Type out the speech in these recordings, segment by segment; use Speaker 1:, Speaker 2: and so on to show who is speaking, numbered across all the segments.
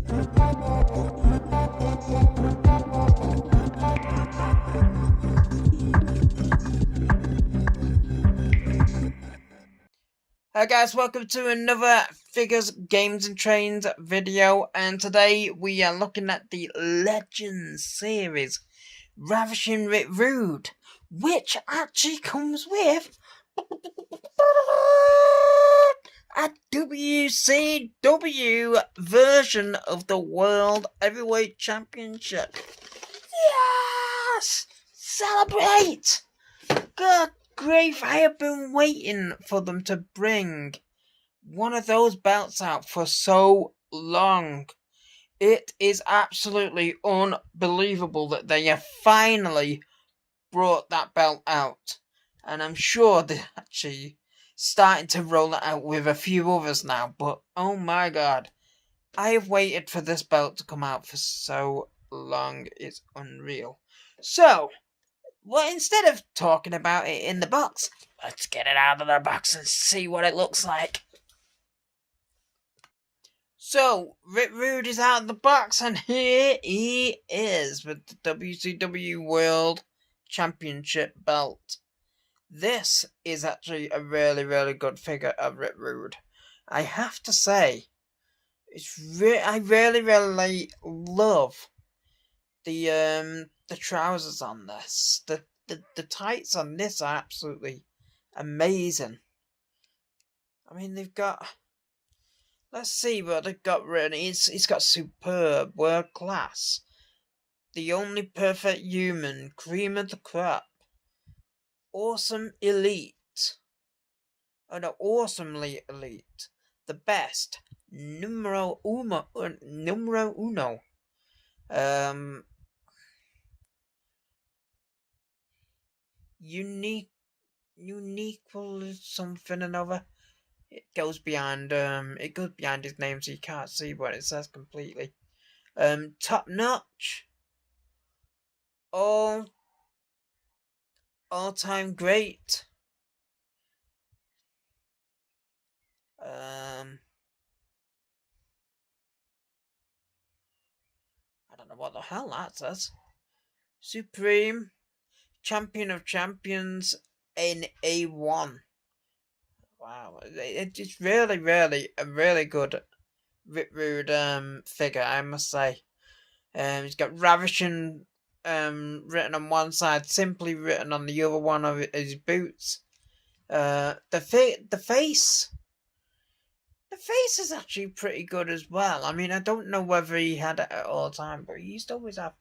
Speaker 1: Hi guys, welcome to another Figures, Games and Trains video, and today we are looking at the Legends series, Ravishing Rude, which actually comes with a WCW version of the World Heavyweight Championship. Yes! Celebrate! Good grief, I have been waiting for them to bring one of those belts out for so long. It is absolutely unbelievable that they have finally brought that belt out. And I'm sure they're actually starting to roll it out with a few others now. But oh my god, I have waited for this belt to come out for so long. It's unreal. So, well, instead of talking about it in the box, let's get it out of the box and see what it looks like. So, Rick Rude is out of the box, and here he is with the WCW World Championship belt. This is actually a really, really good figure of Rick Rude. I have to say, I really, really love the trousers on this. The tights on this are absolutely amazing. I mean, they've got, let's see what they've got written. It's got superb, world class, the only perfect human, cream of the crop, awesome elite, awesomely elite, the best, numero uno, unique something another. It goes beyond his name, so you can't see what it says completely. Top notch, all time great. I don't know what the hell that says. Supreme, champion of champions in A1. Wow, it's really, really a really good Rick Rude figure, I must say. He's got Ravishing written on one side, simply written on the other one of his boots. The face is actually pretty good as well. I mean, I don't know whether he had it at all time, but he used to always have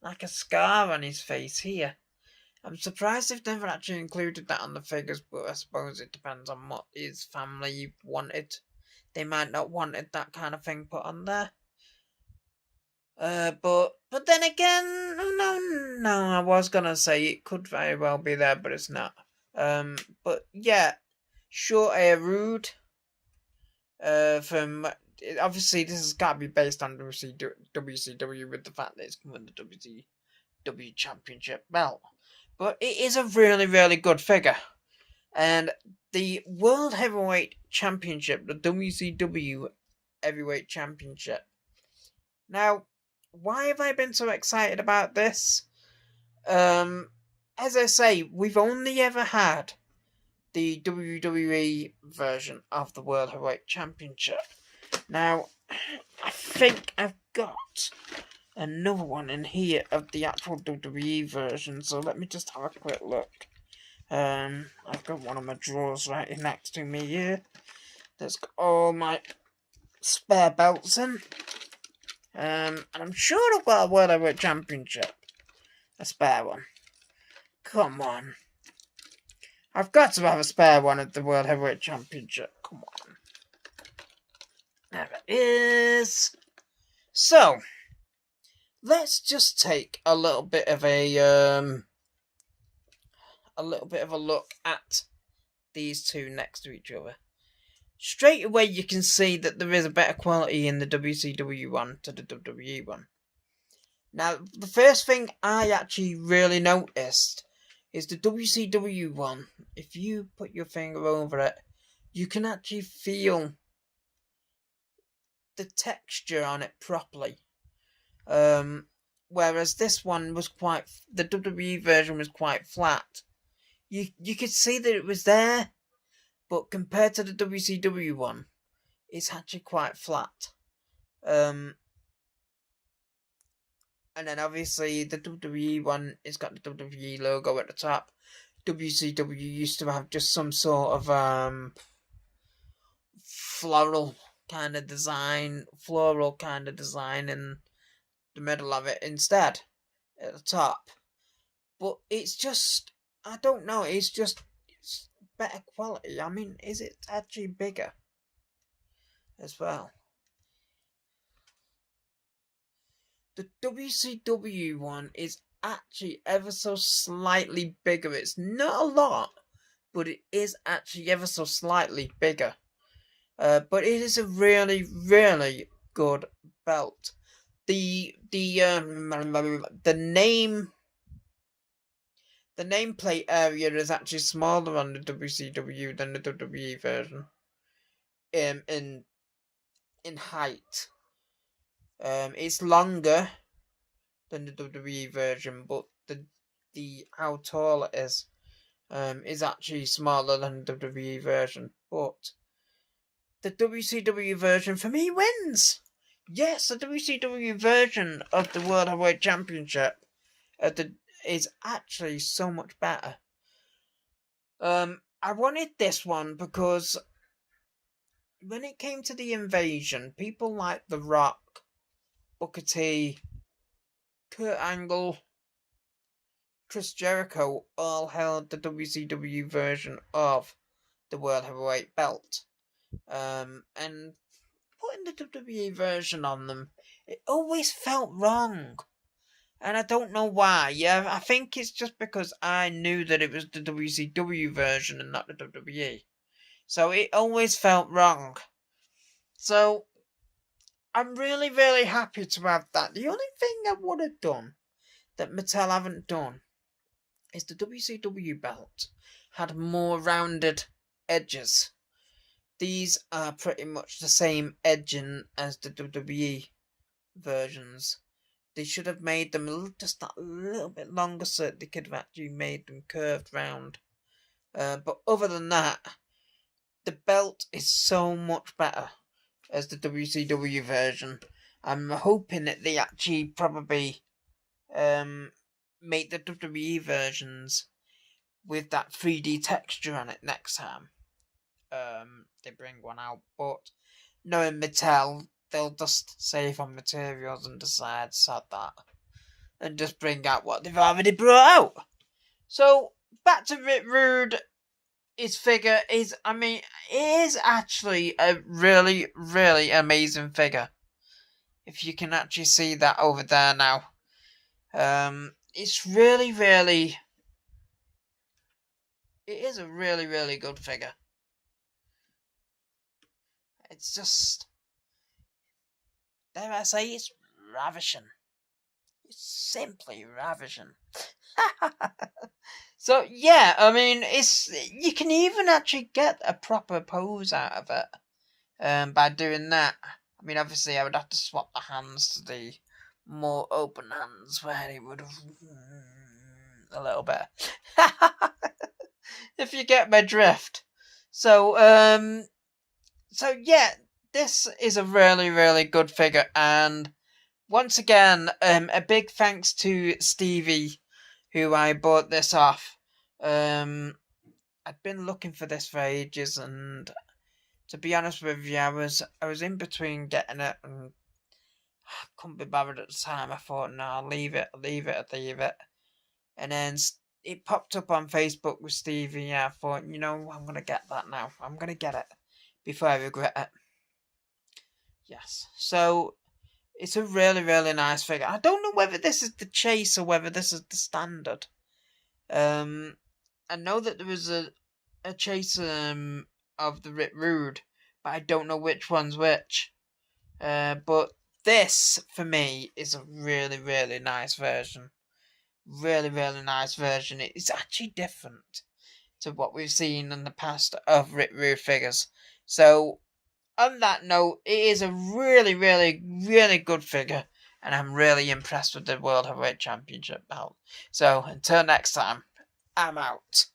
Speaker 1: like a scar on his face here. I'm surprised they've never actually included that on the figures, but I suppose it depends on what his family wanted. They might not wanted that kind of thing put on there. But then again, no, I was gonna say it could very well be there, but it's not. But yeah, Short Hair Rude. From obviously this has got to be based on WCW with the fact that it's coming the WCW Championship belt. But it is a really, really good figure. And the World Heavyweight Championship, the WCW Heavyweight Championship. Now, why have I been so excited about this? As I say, we've only ever had the WWE version of the World Heavyweight Championship. Now, I think I've got another one in here of the actual WWE version, so let me just have a quick look. I've got one of my drawers right next to me here. That's got all my spare belts in. And I'm sure I've got a World Heavyweight Championship. A spare one. Come on. I've got to have a spare one at the World Heavyweight Championship. Come on. There it is. So, let's just take a little bit of a look at these two next to each other. Straight away, you can see that there is a better quality in the WCW one to the WWE one. Now, the first thing I actually really noticed is the WCW one. If you put your finger over it, you can actually feel the texture on it properly. Whereas this one was the WWE version was quite flat. You could see that it was there, but compared to the WCW one, it's actually quite flat. And then obviously the WWE one, it's got the WWE logo at the top. WCW used to have just some sort of floral kind of design in the middle of it instead at the top. But it's just, I don't know, it's better quality. I mean, is it actually bigger as well? The WCW one is actually ever so slightly bigger. It's not a lot, but it is actually ever so slightly bigger. But it is a really, really good belt. The nameplate area is actually smaller on the WCW than the WWE version. In height. It's longer than the WWE version, but the how tall it is actually smaller than the WWE version. But the WCW version for me wins. Yes, the WCW version of the World Heavyweight Championship is actually so much better. I wanted this one because when it came to the Invasion, people like The Rock, Booker T, Kurt Angle, Chris Jericho all held the WCW version of the World Heavyweight Belt. And putting the WWE version on them, it always felt wrong. And I don't know why. Yeah, I think it's just because I knew that it was the WCW version and not the WWE. So it always felt wrong. So I'm really, really happy to have that. The only thing I would have done that Mattel haven't done is the WCW belt had more rounded edges. These are pretty much the same edging as the WWE versions. They should have made them just a little bit longer so that they could have actually made them curved round. But other than that, the belt is so much better as the WCW version. I'm hoping that they actually probably make the WWE versions with that 3D texture on it next time. They bring one out, but knowing Mattel, they'll just save on materials and decide sod that, and just bring out what they've already brought out. So back to Rick Rude. His figure is, it is actually a really, really amazing figure. If you can actually see that over there now. It's really, really... It is a really, really good figure. It's just... Dare I say, it's ravishing. It's simply ravishing. So, yeah, you can even actually get a proper pose out of it by doing that. Obviously, I would have to swap the hands to the more open hands where it would have a little bit. If you get my drift. So yeah, this is a really, really good figure, and once again, a big thanks to Stevie, who I bought this off. I'd been looking for this for ages, and to be honest with you, I was in between getting it, and I couldn't be bothered at the time. I thought, no, I'll leave it. And then it popped up on Facebook with Stevie. Yeah, I thought, I'm gonna get that now. I'm gonna get it before I regret it. Yes. So it's a really, really nice figure. I don't know whether this is the chase or whether this is the standard. I know that there was a chase of the Rick Rude, but I don't know which one's which. But this, for me, is a really, really nice version. Really, really nice version. It's actually different to what we've seen in the past of Rick Rude figures. So, on that note, it is a really, really, really good figure. And I'm really impressed with the World Heavyweight Championship belt. So, until next time, I'm out.